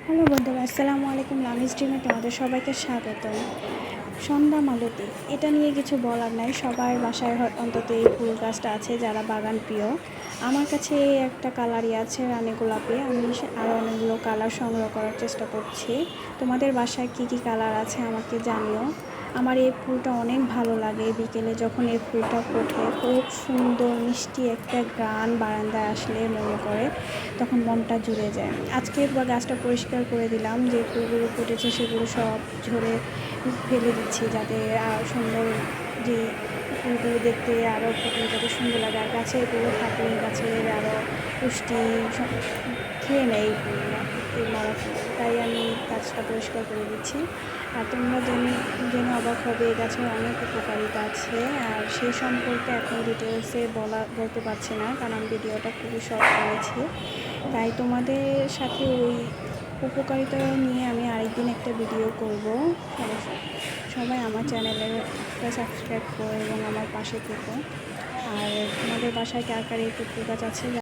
Hello বন্ধুরা, আসসালামু আলাইকুম। লামিজ ড্রিমে তোমাদের সবাইকে স্বাগত। সন্ধ্যা মালতী, এটা নিয়ে কিছু বলার নাই। সবার বাসায় অন্তত এই ফুল গাছটা আছে যারা বাগান প্রিয়। আমার কাছে একটা কালারই আছে, রানী গোলাপি। আমি আরও অনেকগুলো কালার সংগ্রহ করার চেষ্টা করছি। তোমাদের বাসায় কী কী কালার আছে আমাকে জানিও। আমার এই ফুলটা অনেক ভালো লাগে। বিকেলে যখন এই ফুলটা ফোটে, খুব সুন্দর মিষ্টি একটা গান বারান্দায় আসলে মনে করে, তখন মনটা জুড়ে যায়। আজকে গাছটা পরিষ্কার করে দিলাম, যে ফুলগুলো ফুটেছে সেগুলো সব ঝরে ফেলে দিচ্ছি, যাতে আর সুন্দর, যে ফুলগুলো দেখতে আরও ফুটলে যাতে সুন্দর লাগে। আর গাছে এগুলো থাকলে গাছের আরও পুষ্টি খেয়ে নেয় এই ফুলগুলো, এই মরা ফুল। তাই আমি গাছটা পরিষ্কার করে দিচ্ছি। আর তোমরা জেনে অবাক হবে, এই গাছের অনেক উপকারিতা আছে। আর সেই সম্পর্কে এখন ডিটেলসে বলতে পারছি না, কারণ ভিডিওটা খুবই শর্ট করেছি। তাই তোমাদের সাথে ওই উপকারিতা নিয়ে আমি আরেকদিন একটা ভিডিও করব। সবাই আমার চ্যানেলটা সাবস্ক্রাইব করো এবং আমার পাশে থেকো। আর তোমাদের বাসায় কার কার এই ফুল গাছ আছে